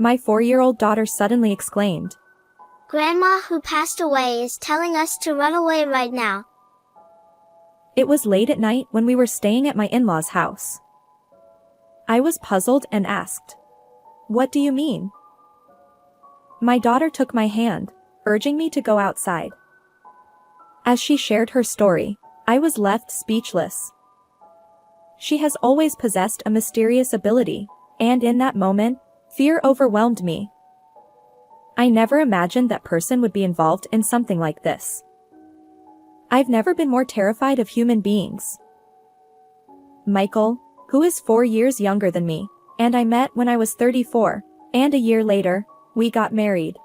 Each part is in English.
My 4-year-old daughter suddenly exclaimed. Grandma who passed away is telling us to run away right now. It was late at night when we were staying at my in-laws' house. I was puzzled and asked, "What do you mean?" My daughter took my hand, urging me to go outside. As she shared her story, I was left speechless. She has always possessed a mysterious ability, and in that moment, fear overwhelmed me. I never imagined that person would be involved in something like this. I've never been more terrified of human beings. Michael, who is 4 years younger than me, and I met when I was 34, and a year later, we got married.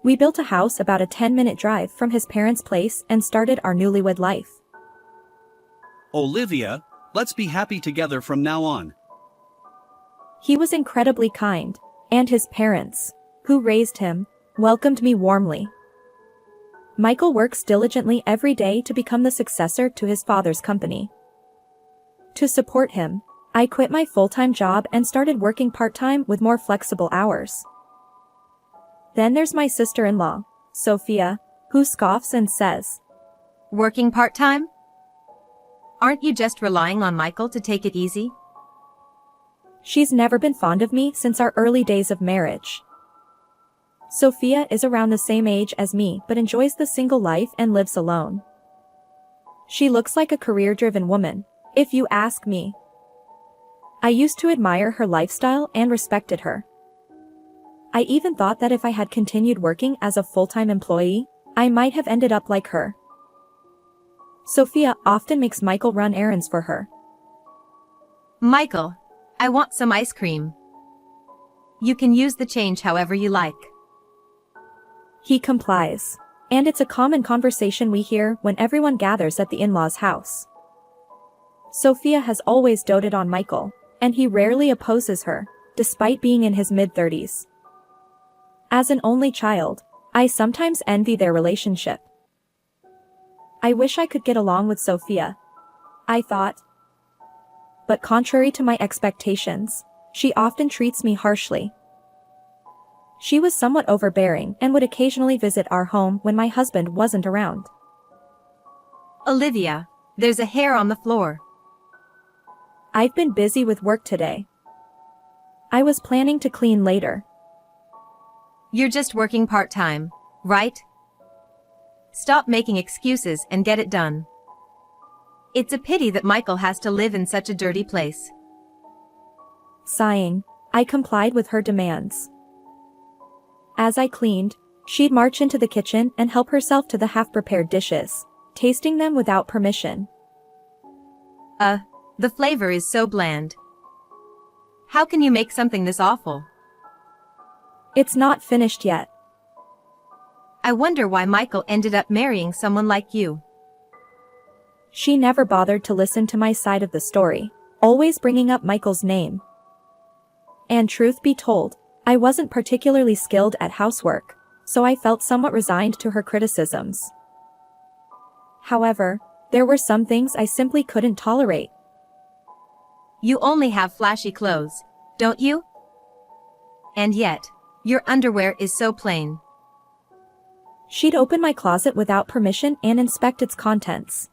We built a house about a 10-minute drive from his parents' place and started our newlywed life. Olivia, let's be happy together from now on. He was incredibly kind, and his parents, who raised him, welcomed me warmly. Michael works diligently every day to become the successor to his father's company. To support him, I quit my full-time job and started working part-time with more flexible hours. Then there's my sister-in-law, Sophia, who scoffs and says, "Working part-time? Aren't you just relying on Michael to take it easy?" She's never been fond of me since our early days of marriage. Sophia is around the same age as me but enjoys the single life and lives alone. She looks like a career-driven woman, if you ask me. I used to admire her lifestyle and respected her. I even thought that if I had continued working as a full-time employee, I might have ended up like her. Sophia often makes Michael run errands for her. "Michael, I want some ice cream. You can use the change however you like." He complies, and it's a common conversation we hear when everyone gathers at the in-laws' house. Sophia has always doted on Michael, and he rarely opposes her, despite being in his mid-30s. As an only child, I sometimes envy their relationship. I wish I could get along with Sophia, I thought. But contrary to my expectations, she often treats me harshly. She was somewhat overbearing and would occasionally visit our home when my husband wasn't around. "Olivia, there's a hair on the floor." I've been busy with work today. I was planning to clean later. "You're just working part-time, right? Stop making excuses and get it done. It's a pity that Michael has to live in such a dirty place." Sighing, I complied with her demands. As I cleaned, she'd march into the kitchen and help herself to the half-prepared dishes, tasting them without permission. The flavor is so bland. How can you make something this awful?" It's not finished yet. "I wonder why Michael ended up marrying someone like you." She never bothered to listen to my side of the story, always bringing up Michael's name. And truth be told, I wasn't particularly skilled at housework, so I felt somewhat resigned to her criticisms. However, there were some things I simply couldn't tolerate. "You only have flashy clothes, don't you? And yet, your underwear is so plain." She'd open my closet without permission and inspect its contents.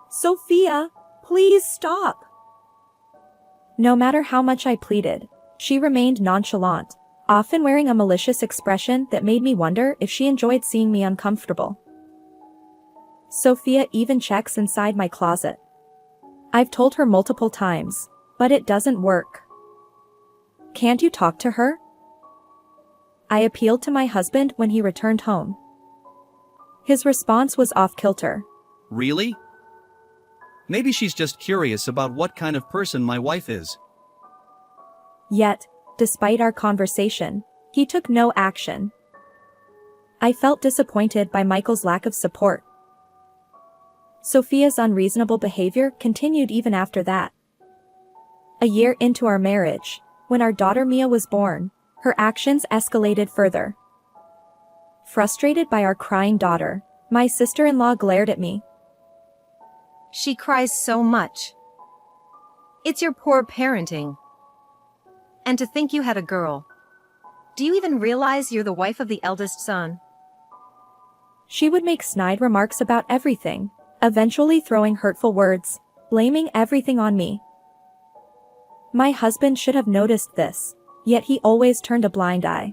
"Sophia, please stop." No matter how much I pleaded, she remained nonchalant, often wearing a malicious expression that made me wonder if she enjoyed seeing me uncomfortable. Sophia even checks inside my closet. I've told her multiple times, but it doesn't work. "Can't you talk to her?" I appealed to my husband when he returned home. His response was off-kilter. Really? Maybe she's just curious about what kind of person my wife is. Yet, despite our conversation, he took no action. I felt disappointed by Michael's lack of support. Sophia's unreasonable behavior continued even after that. A year into our marriage, when our daughter Mia was born, her actions escalated further. Frustrated by our crying daughter, my sister-in-law glared at me. "She cries so much. It's your poor parenting." And to think you had a girl. Do you even realize you're the wife of the eldest son? She would make snide remarks about everything, eventually throwing hurtful words, blaming everything on me. My husband should have noticed this, yet he always turned a blind eye.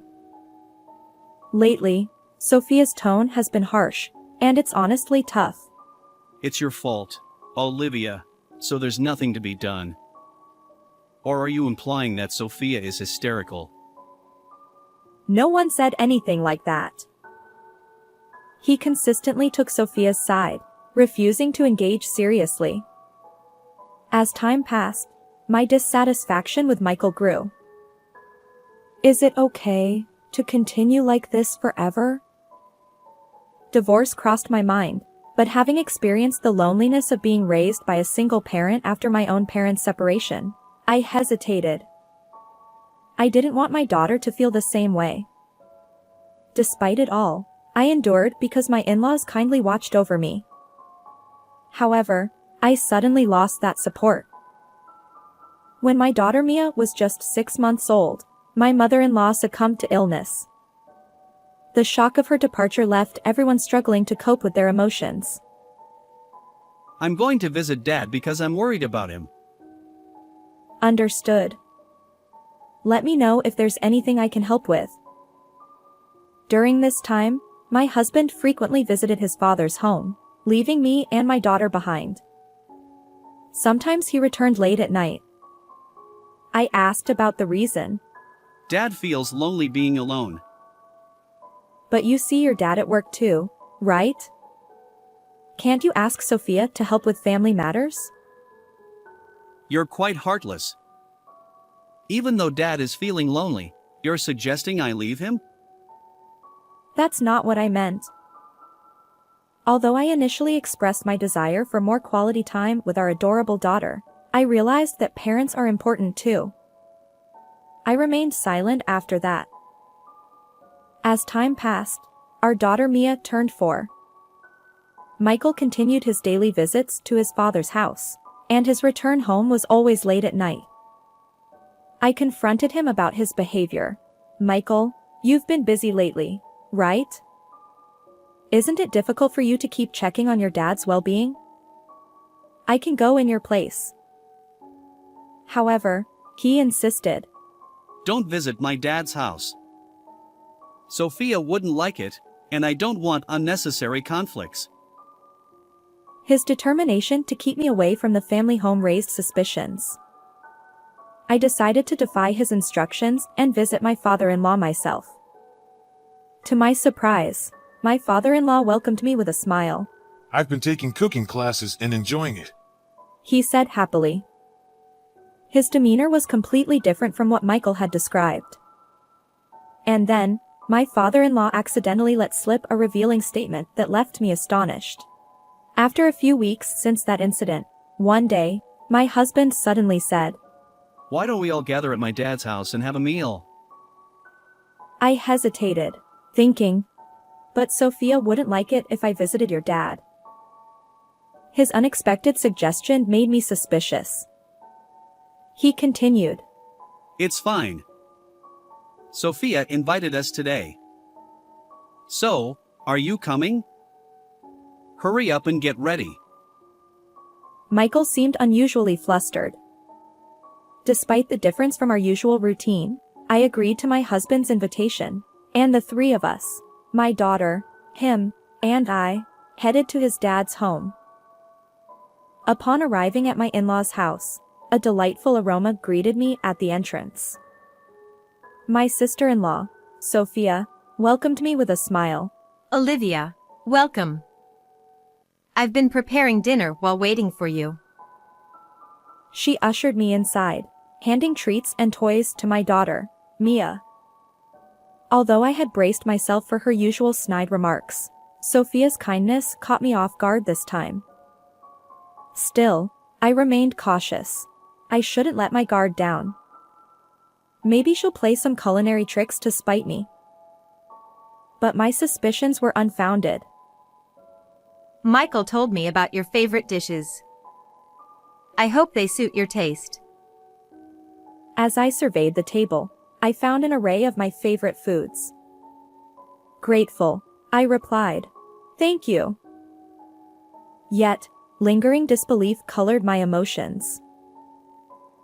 Lately, Sophia's tone has been harsh, and it's honestly tough. It's your fault, Olivia, so there's nothing to be done. Or are you implying that Sophia is hysterical? No one said anything like that. He consistently took Sophia's side, refusing to engage seriously. As time passed, my dissatisfaction with Michael grew. Is it okay to continue like this forever? Divorce crossed my mind, but having experienced the loneliness of being raised by a single parent after my own parents' separation, I hesitated. I didn't want my daughter to feel the same way. Despite it all, I endured because my in-laws kindly watched over me. However, I suddenly lost that support. When my daughter Mia was just 6 months old, my mother-in-law succumbed to illness. The shock of her departure left everyone struggling to cope with their emotions. I'm going to visit Dad because I'm worried about him. Understood. Let me know if there's anything I can help with. During this time, my husband frequently visited his father's home, leaving me and my daughter behind. Sometimes he returned late at night. I asked about the reason. Dad feels lonely being alone. But you see your dad at work too, right? Can't you ask Sophia to help with family matters? You're quite heartless. Even though Dad is feeling lonely, you're suggesting I leave him? That's not what I meant. Although I initially expressed my desire for more quality time with our adorable daughter, I realized that parents are important too. I remained silent after that. As time passed, our daughter Mia turned 4. Michael continued his daily visits to his father's house, and his return home was always late at night. I confronted him about his behavior. Michael, you've been busy lately, right? Isn't it difficult for you to keep checking on your dad's well-being? I can go in your place. However, he insisted. Don't visit my dad's house. Sophia wouldn't like it, and I don't want unnecessary conflicts. His determination to keep me away from the family home raised suspicions. I decided to defy his instructions and visit my father-in-law myself. To my surprise, my father-in-law welcomed me with a smile. I've been taking cooking classes and enjoying it. He said happily. His demeanor was completely different from what Michael had described. And then, my father-in-law accidentally let slip a revealing statement that left me astonished. After a few weeks since that incident, one day, my husband suddenly said, Why don't we all gather at my dad's house and have a meal? I hesitated, thinking, but Sophia wouldn't like it if I visited your dad. His unexpected suggestion made me suspicious. He continued. It's fine. Sophia invited us today. So, are you coming? Hurry up and get ready. Michael seemed unusually flustered. Despite the difference from our usual routine, I agreed to my husband's invitation, and the 3 of us, my daughter, him, and I, headed to his dad's home. Upon arriving at my in-laws' house, a delightful aroma greeted me at the entrance. My sister-in-law, Sophia, welcomed me with a smile. Olivia, welcome. I've been preparing dinner while waiting for you. She ushered me inside, handing treats and toys to my daughter, Mia. Although I had braced myself for her usual snide remarks, Sophia's kindness caught me off guard this time. Still, I remained cautious. I shouldn't let my guard down. Maybe she'll play some culinary tricks to spite me. But my suspicions were unfounded. Michael told me about your favorite dishes. I hope they suit your taste. As I surveyed the table, I found an array of my favorite foods. Grateful, I replied. Thank you. Yet, lingering disbelief colored my emotions.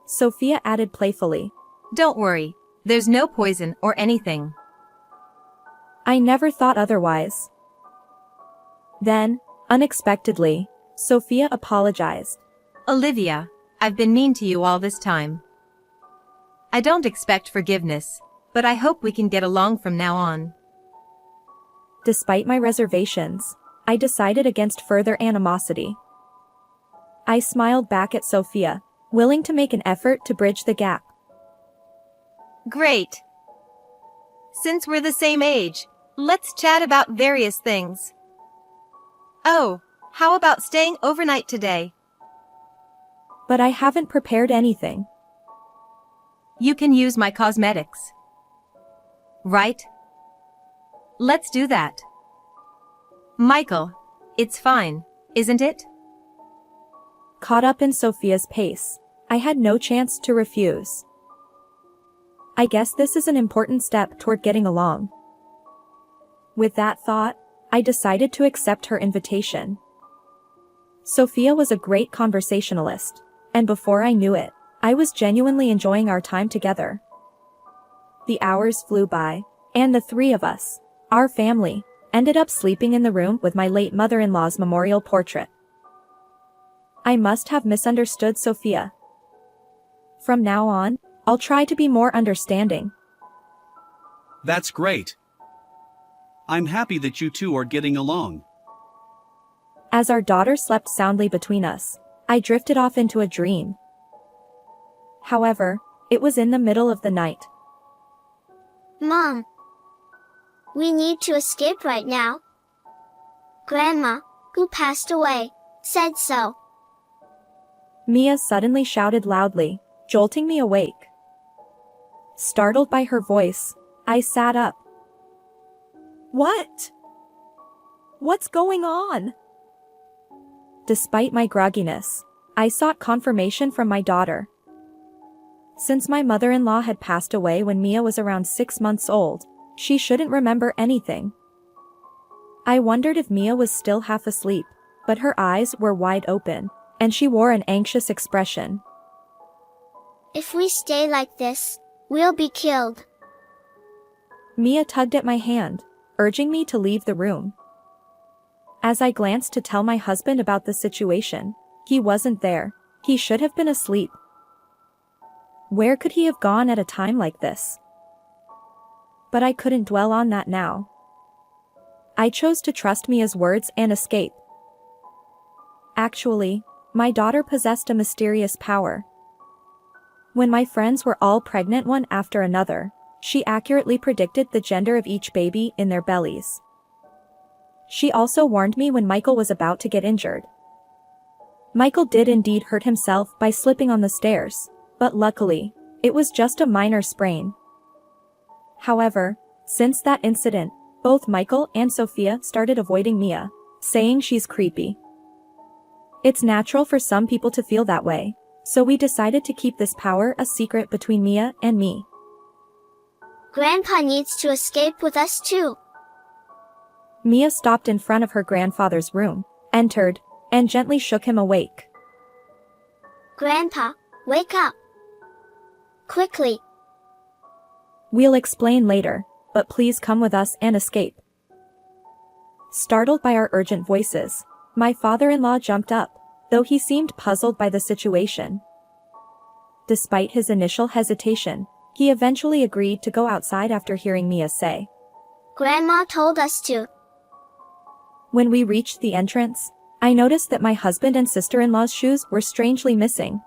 Sophia added playfully. Don't worry, there's no poison or anything. I never thought otherwise. Then, unexpectedly, Sophia apologized. Olivia, I've been mean to you all this time. I don't expect forgiveness, but I hope we can get along from now on. Despite my reservations, I decided against further animosity. I smiled back at Sophia, willing to make an effort to bridge the gap. Great. Since we're the same age, let's chat about various things. Oh, how about staying overnight today? But I haven't prepared anything. You can use my cosmetics. Right? Let's do that. Michael, it's fine, isn't it? Caught up in Sophia's pace, I had no chance to refuse. I guess this is an important step toward getting along. With that thought, I decided to accept her invitation. Sophia was a great conversationalist, and before I knew it, I was genuinely enjoying our time together. The hours flew by, and the three of us, our family, ended up sleeping in the room with my late mother-in-law's memorial portrait. I must have misunderstood Sophia. From now on, I'll try to be more understanding. That's great. I'm happy that you two are getting along. As our daughter slept soundly between us, I drifted off into a dream. However, it was in the middle of the night. Mom, we need to escape right now. Grandma, who passed away, said so. Mia suddenly shouted loudly, jolting me awake. Startled by her voice, I sat up. What? What's going on? Despite my grogginess, I sought confirmation from my daughter. Since my mother-in-law had passed away when Mia was around 6 months old, she shouldn't remember anything. I wondered if Mia was still half asleep, but her eyes were wide open, and she wore an anxious expression. If we stay like this, we'll be killed. Mia tugged at my hand, urging me to leave the room. As I glanced to tell my husband about the situation, he wasn't there. He should have been asleep. Where could he have gone at a time like this? But I couldn't dwell on that now. I chose to trust Mia's words and escape. Actually, my daughter possessed a mysterious power. When my friends were all pregnant one after another, she accurately predicted the gender of each baby in their bellies. She also warned me when Michael was about to get injured. Michael did indeed hurt himself by slipping on the stairs, but luckily, it was just a minor sprain. However, since that incident, both Michael and Sophia started avoiding Mia, saying she's creepy. It's natural for some people to feel that way, so we decided to keep this power a secret between Mia and me. Grandpa needs to escape with us too. Mia stopped in front of her grandfather's room, entered, and gently shook him awake. Grandpa, wake up. Quickly. We'll explain later, but please come with us and escape. Startled by our urgent voices, my father-in-law jumped up, though he seemed puzzled by the situation. Despite his initial hesitation, he eventually agreed to go outside after hearing Mia say, Grandma told us to. When we reached the entrance, I noticed that my husband and sister-in-law's shoes were strangely missing.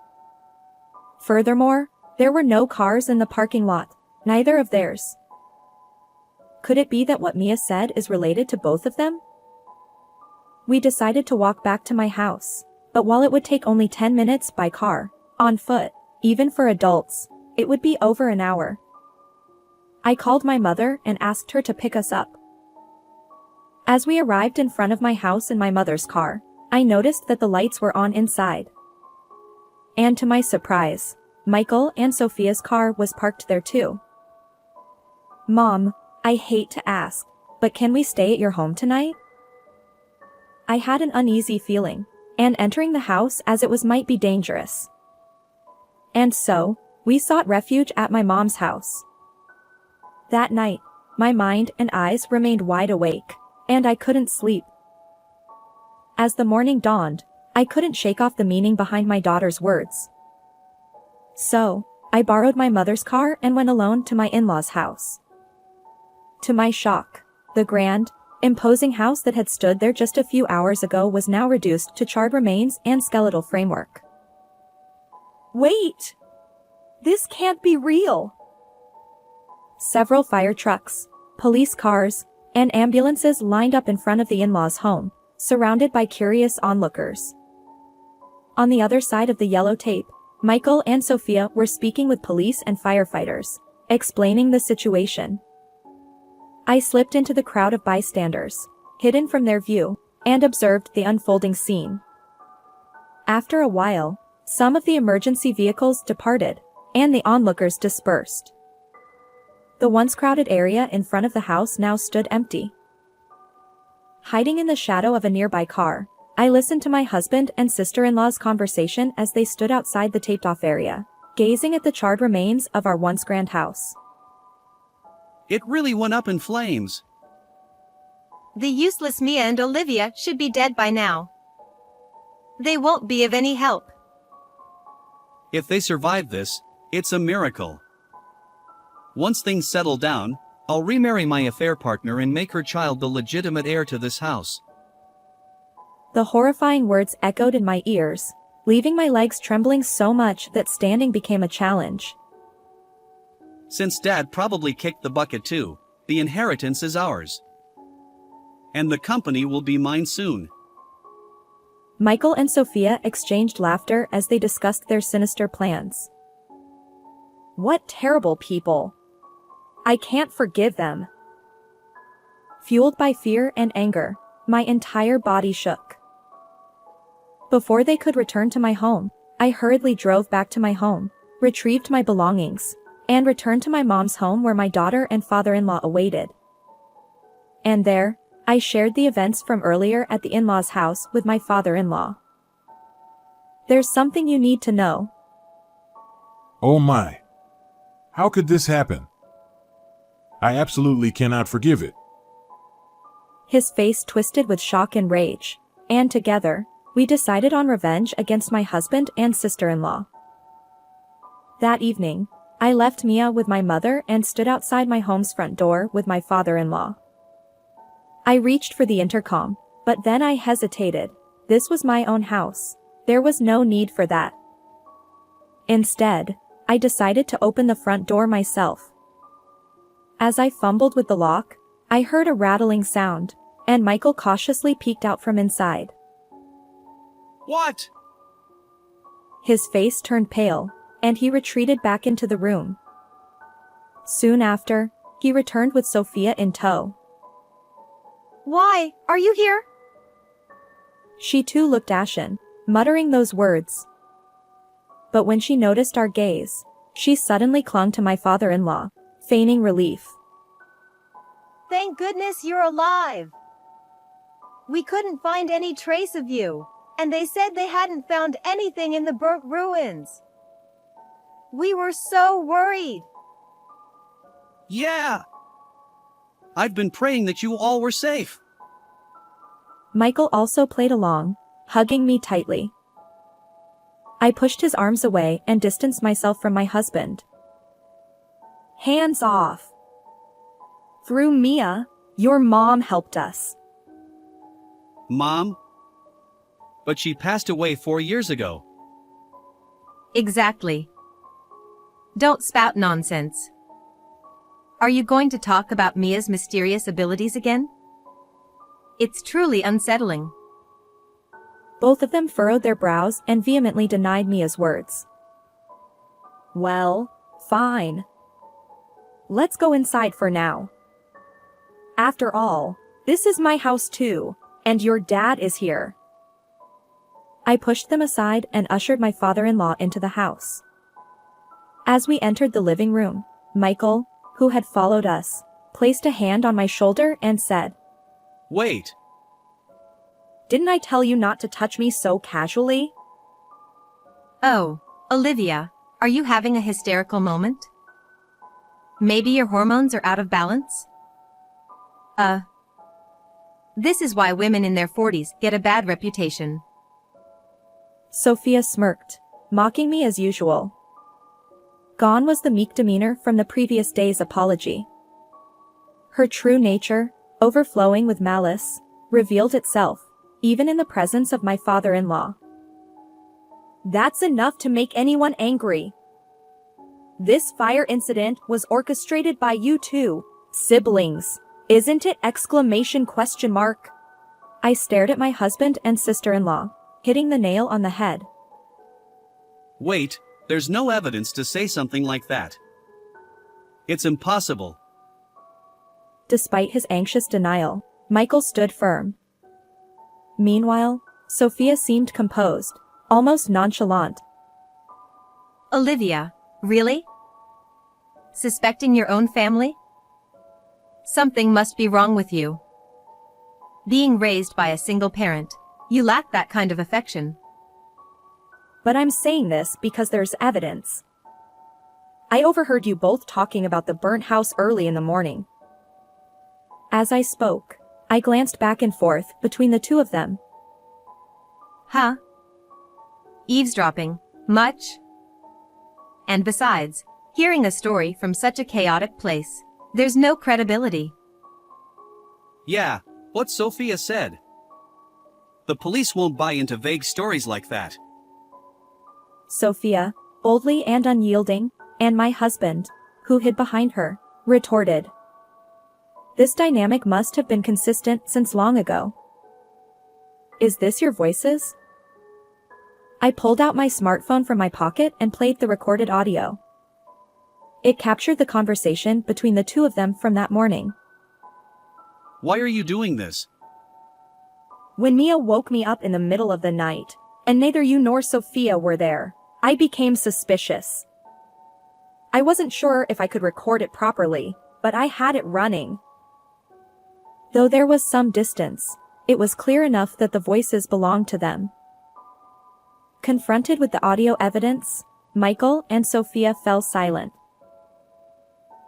Furthermore, there were no cars in the parking lot, neither of theirs. Could it be that what Mia said is related to both of them? We decided to walk back to my house, but while it would take only 10 minutes by car, on foot, even for adults, it would be over an hour. I called my mother and asked her to pick us up. As we arrived in front of my house in my mother's car, I noticed that the lights were on inside. And to my surprise, Michael and Sophia's car was parked there too. Mom, I hate to ask, but can we stay at your home tonight? I had an uneasy feeling, and entering the house as it was might be dangerous. And so, we sought refuge at my mom's house. That night, my mind and eyes remained wide awake, and I couldn't sleep. As the morning dawned, I couldn't shake off the meaning behind my daughter's words. So, I borrowed my mother's car and went alone to my in-laws' house. To my shock, the grand, imposing house that had stood there just a few hours ago was now reduced to charred remains and skeletal framework. Wait! This can't be real! Several fire trucks, police cars, and ambulances lined up in front of the in-laws' home, surrounded by curious onlookers. On the other side of the yellow tape, Michael and Sophia were speaking with police and firefighters, explaining the situation. I slipped into the crowd of bystanders, hidden from their view, and observed the unfolding scene. After a while, some of the emergency vehicles departed, and the onlookers dispersed. The once crowded area in front of the house now stood empty. Hiding in the shadow of a nearby car, I listened to my husband and sister-in-law's conversation as they stood outside the taped-off area, gazing at the charred remains of our once grand house. It really went up in flames. The useless Mia and Olivia should be dead by now. They won't be of any help. If they survive this, it's a miracle. Once things settle down, I'll remarry my affair partner and make her child the legitimate heir to this house. The horrifying words echoed in my ears, leaving my legs trembling so much that standing became a challenge. Since Dad probably kicked the bucket too, the inheritance is ours. And the company will be mine soon. Michael and Sophia exchanged laughter as they discussed their sinister plans. What terrible people! I can't forgive them. Fueled by fear and anger, my entire body shook. Before they could return to my home, I hurriedly drove back to my home, retrieved my belongings, and returned to my mom's home where my daughter and father-in-law awaited. And there, I shared the events from earlier at the in-laws' house with my father-in-law. There's something you need to know. Oh my. How could this happen? I absolutely cannot forgive it. His face twisted with shock and rage, and together, we decided on revenge against my husband and sister-in-law. That evening, I left Mia with my mother and stood outside my home's front door with my father-in-law. I reached for the intercom, but then I hesitated. This was my own house. There was no need for that. Instead, I decided to open the front door myself. As I fumbled with the lock, I heard a rattling sound, and Michael cautiously peeked out from inside. What? His face turned pale, and he retreated back into the room. Soon after, he returned with Sophia in tow. Why, are you here? She too looked ashen, muttering those words. But when she noticed our gaze, she suddenly clung to my father-in-law, feigning relief. Thank goodness you're alive. We couldn't find any trace of you, and they said they hadn't found anything in the burnt ruins. We were so worried. Yeah! I've been praying that you all were safe. Michael also played along, hugging me tightly. I pushed his arms away and distanced myself from my husband. Hands off. Through Mia, your mom helped us. Mom? But she passed away 4 years ago. Exactly. Don't spout nonsense. Are you going to talk about Mia's mysterious abilities again? It's truly unsettling. Both of them furrowed their brows and vehemently denied Mia's words. Well, fine. Let's go inside for now. After all, this is my house too, and your dad is here. I pushed them aside and ushered my father-in-law into the house. As we entered the living room, Michael, who had followed us, placed a hand on my shoulder and said, Wait. "Didn't I tell you not to touch me so casually?" Oh, Olivia, are you having a hysterical moment? Maybe your hormones are out of balance? This is why women in their 40s get a bad reputation. Sophia smirked, mocking me as usual. Gone was the meek demeanor from the previous day's apology. Her true nature, overflowing with malice, revealed itself, even in the presence of my father-in-law. "That's enough to make anyone angry. This fire incident was orchestrated by you two, siblings, isn't it? Exclamation question mark. I stared at my husband and sister-in-law, hitting the nail on the head. Wait, there's no evidence to say something like that. It's impossible. Despite his anxious denial, Michael stood firm. Meanwhile, Sophia seemed composed, almost nonchalant. Olivia, really? Suspecting your own family? Something must be wrong with you. Being raised by a single parent, you lack that kind of affection. But I'm saying this because there's evidence. I overheard you both talking about the burnt house early in the morning. As I spoke, I glanced back and forth between the two of them. Huh? Eavesdropping, much? And besides, hearing a story from such a chaotic place, there's no credibility. Yeah, what Sophia said. The police won't buy into vague stories like that. Sophia, boldly and unyielding, and my husband, who hid behind her, retorted. This dynamic must have been consistent since long ago. Is this your voices? I pulled out my smartphone from my pocket and played the recorded audio. It captured the conversation between the two of them from that morning. Why are you doing this? When Mia woke me up in the middle of the night, and neither you nor Sophia were there, I became suspicious. I wasn't sure if I could record it properly, but I had it running. Though there was some distance, it was clear enough that the voices belonged to them. Confronted with the audio evidence, Michael and Sophia fell silent.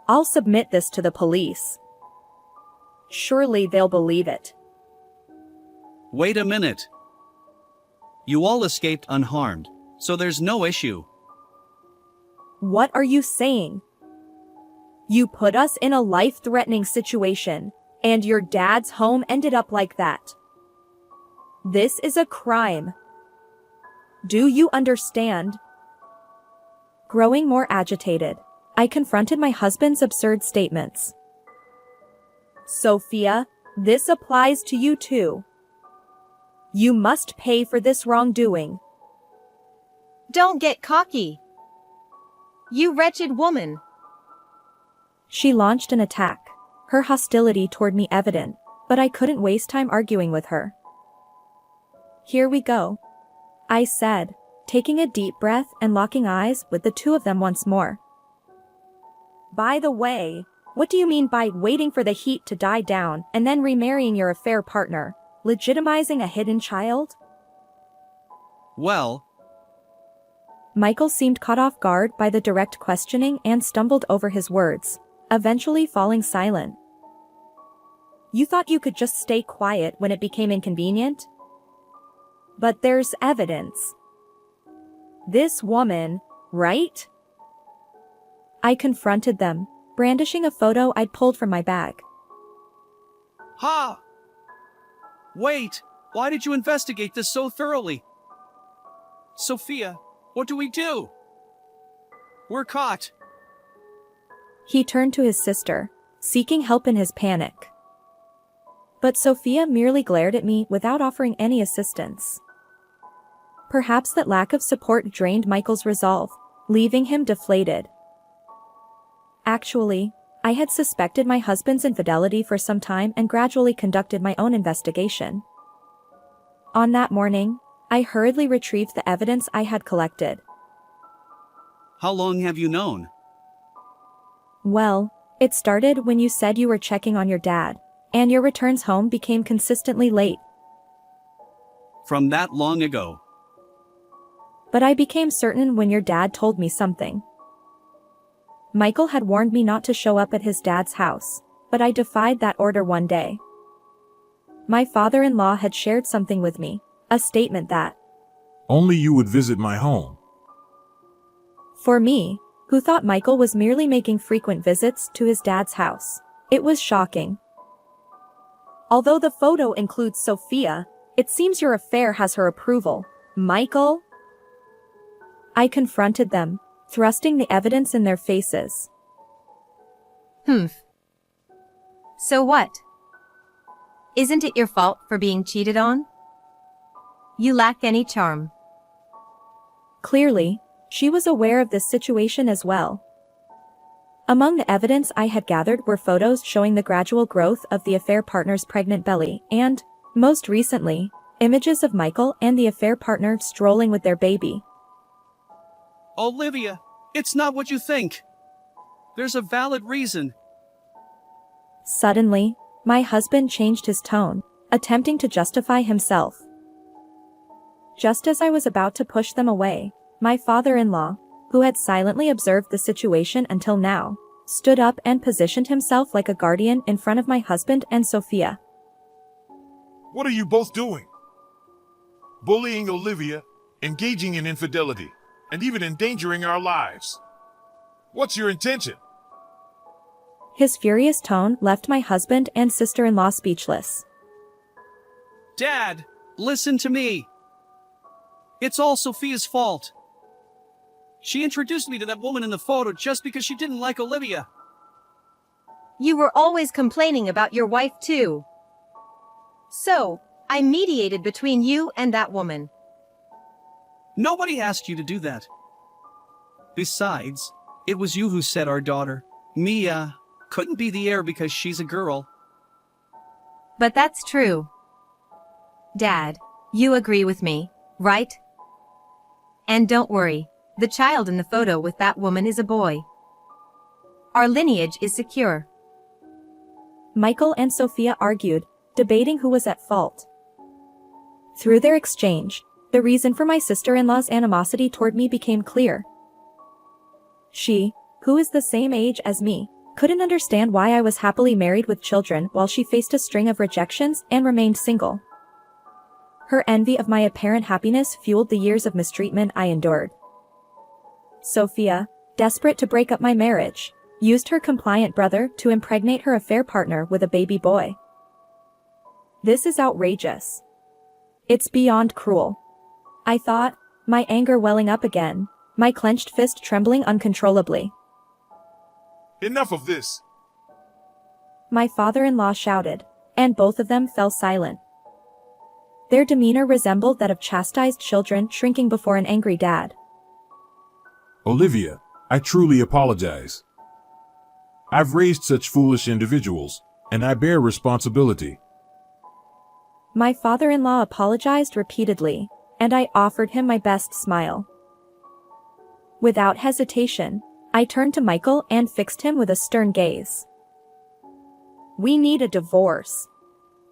I'll submit this to the police. Surely they'll believe it. Wait a minute. You all escaped unharmed, so there's no issue. What are you saying? You put us in a life-threatening situation, and your dad's home ended up like that. This is a crime. Do you understand? Growing more agitated, I confronted my husband's absurd statements. Sophia, this applies to you too. You must pay for this wrongdoing. Don't get cocky. You wretched woman. She launched an attack, her hostility toward me evident, but I couldn't waste time arguing with her. Here we go, I said, taking a deep breath and locking eyes with the two of them once more. By the way, what do you mean by waiting for the heat to die down and then remarrying your affair partner, legitimizing a hidden child? Well, Michael seemed caught off guard by the direct questioning and stumbled over his words, eventually falling silent. You thought you could just stay quiet when it became inconvenient? But there's evidence. This woman, right? I confronted them, brandishing a photo I'd pulled from my bag. Ha! Wait, why did you investigate this so thoroughly? Sophia, what do we do? We're caught. He turned to his sister, seeking help in his panic. But Sophia merely glared at me without offering any assistance. Perhaps that lack of support drained Michael's resolve, leaving him deflated. Actually, I had suspected my husband's infidelity for some time and gradually conducted my own investigation. On that morning, I hurriedly retrieved the evidence I had collected. How long have you known? Well, it started when you said you were checking on your dad, and your returns home became consistently late. From that long ago. But I became certain when your dad told me something. Michael had warned me not to show up at his dad's house, but I defied that order one day. My father-in-law had shared something with me, a statement that, Only you would visit my home. for me, who thought Michael was merely making frequent visits to his dad's house, it was shocking. Although the photo includes Sophia, it seems your affair has her approval, Michael. I confronted them, thrusting the evidence in their faces. So what? Isn't it your fault for being cheated on? You lack any charm. Clearly, she was aware of this situation as well. Among the evidence I had gathered were photos showing the gradual growth of the affair partner's pregnant belly and, most recently, images of Michael and the affair partner strolling with their baby. Olivia, it's not what you think. There's a valid reason. Suddenly, my husband changed his tone, attempting to justify himself. Just as I was about to push them away, my father-in-law, who had silently observed the situation until now, stood up and positioned himself like a guardian in front of my husband and Sophia. What are you both doing? Bullying Olivia, engaging in infidelity, and even endangering our lives. What's your intention? His furious tone left my husband and sister-in-law speechless. Dad, listen to me. It's all Sophia's fault. She introduced me to that woman in the photo just because she didn't like Olivia. You were always complaining about your wife too. So, I mediated between you and that woman. Nobody asked you to do that. Besides, it was you who said our daughter, Mia, couldn't be the heir because she's a girl. But that's true. Dad, you agree with me, right? And don't worry, the child in the photo with that woman is a boy. Our lineage is secure. Michael and Sophia argued, debating who was at fault. Through their exchange, the reason for my sister-in-law's animosity toward me became clear. She, who is the same age as me, couldn't understand why I was happily married with children while she faced a string of rejections and remained single. Her envy of my apparent happiness fueled the years of mistreatment I endured. Sophia, desperate to break up my marriage, used her compliant brother to impregnate her affair partner with a baby boy. This is outrageous. It's beyond cruel. I thought, my anger welling up again, my clenched fist trembling uncontrollably. Enough of this. My father-in-law shouted, and both of them fell silent. Their demeanor resembled that of chastised children shrinking before an angry dad. Olivia, I truly apologize. I've raised such foolish individuals, and I bear responsibility. My father-in-law apologized repeatedly, and I offered him my best smile. Without hesitation, I turned to Michael and fixed him with a stern gaze. We need a divorce,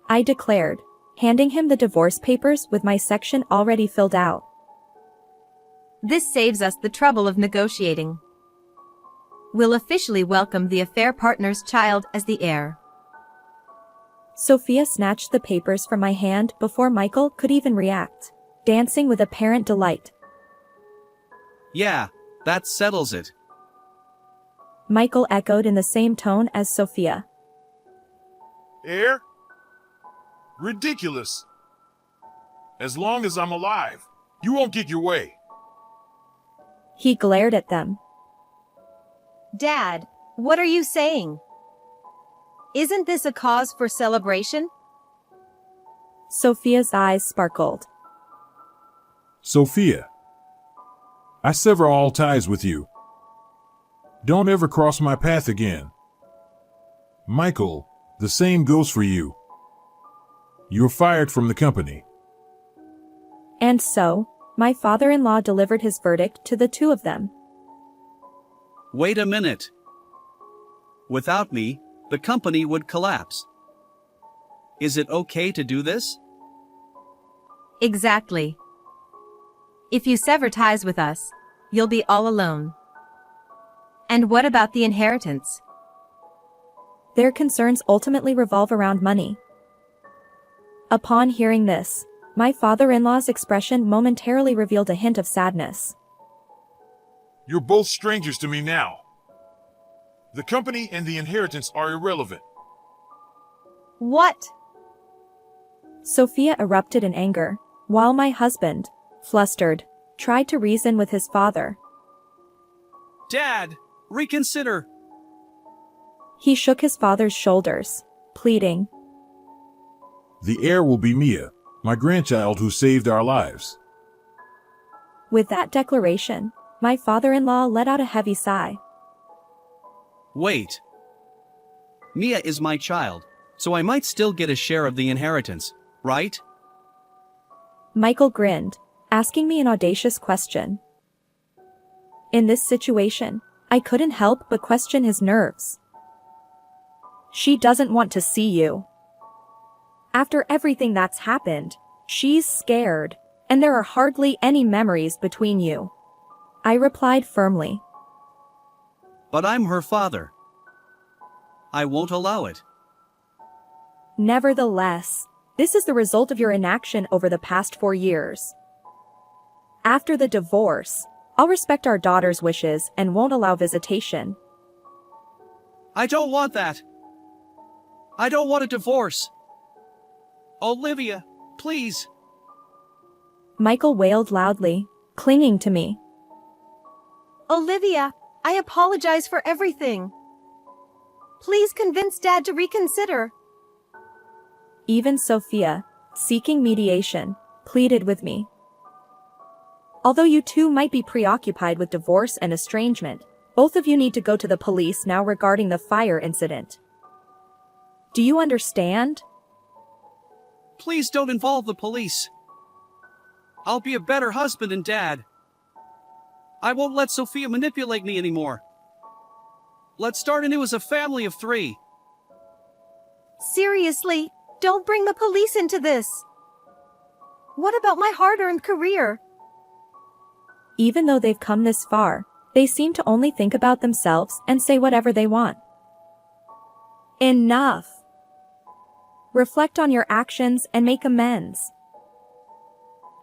I declared, handing him the divorce papers with my section already filled out. This saves us the trouble of negotiating. We'll officially welcome the affair partner's child as the heir. Sophia snatched the papers from my hand before Michael could even react, dancing with apparent delight. Yeah, that settles it. Michael echoed in the same tone as Sophia. Heir? Ridiculous. As long as I'm alive, you won't get your way. He glared at them. Dad, what are you saying? Isn't this a cause for celebration? Sophia's eyes sparkled. Sophia, I sever all ties with you. Don't ever cross my path again. Michael, the same goes for you. You're fired from the company. And so, my father-in-law delivered his verdict to the two of them. Wait a minute. Without me, the company would collapse. Is it okay to do this? Exactly. If you sever ties with us, you'll be all alone. And what about the inheritance? Their concerns ultimately revolve around money. Upon hearing this, my father-in-law's expression momentarily revealed a hint of sadness. You're both strangers to me now. The company and the inheritance are irrelevant. What? Sophia erupted in anger, while my husband, flustered, tried to reason with his father. Dad, reconsider. He shook his father's shoulders, pleading. The heir will be Mia, my grandchild who saved our lives. With that declaration, my father-in-law let out a heavy sigh. Wait. Mia is my child, so I might still get a share of the inheritance, right? Michael grinned, asking me an audacious question. In this situation, I couldn't help but question his nerves. She doesn't want to see you. After everything that's happened, she's scared, and there are hardly any memories between you. I replied firmly. But I'm her father. I won't allow it. Nevertheless, this is the result of your inaction over the past 4 years. After the divorce, I'll respect our daughter's wishes and won't allow visitation. I don't want that. I don't want a divorce. Olivia, please. Michael wailed loudly, clinging to me. Olivia, I apologize for everything. Please convince Dad to reconsider. Even Sophia, seeking mediation, pleaded with me. Although you two might be preoccupied with divorce and estrangement, both of you need to go to the police now regarding the fire incident. Do you understand? Please don't involve the police. I'll be a better husband and dad. I won't let Sophia manipulate me anymore. Let's start anew as a family of 3. Seriously, don't bring the police into this. What about my hard-earned career? Even though they've come this far, they seem to only think about themselves and say whatever they want. Enough. Reflect on your actions and make amends.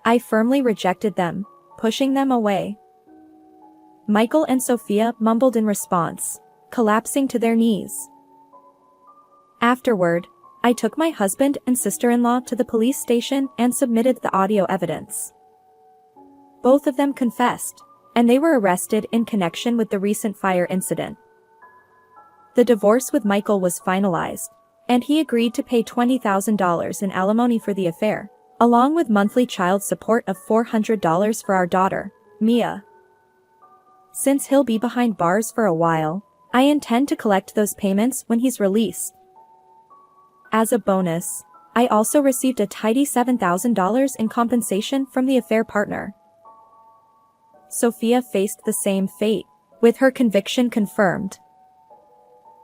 I firmly rejected them, pushing them away. Michael and Sophia mumbled in response, collapsing to their knees. Afterward, I took my husband and sister-in-law to the police station and submitted the audio evidence. Both of them confessed, and they were arrested in connection with the recent fire incident. The divorce with Michael was finalized, and he agreed to pay $20,000 in alimony for the affair, along with monthly child support of $400 for our daughter, Mia. Since he'll be behind bars for a while, I intend to collect those payments when he's released. As a bonus, I also received a tidy $7,000 in compensation from the affair partner. Sophia faced the same fate, with her conviction confirmed.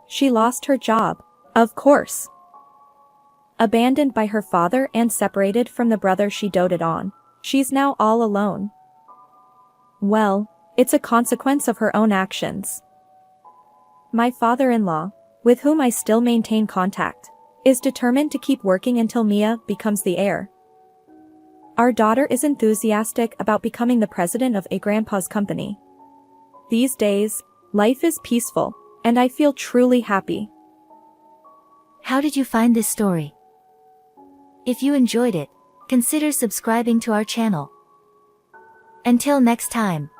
She lost her job, of course. Abandoned by her father and separated from the brother she doted on, she's now all alone. Well, it's a consequence of her own actions. My father-in-law, with whom I still maintain contact, is determined to keep working until Mia becomes the heir. Our daughter is enthusiastic about becoming the president of a grandpa's company. These days, life is peaceful, and I feel truly happy. How did you find this story? If you enjoyed it, consider subscribing to our channel. Until next time.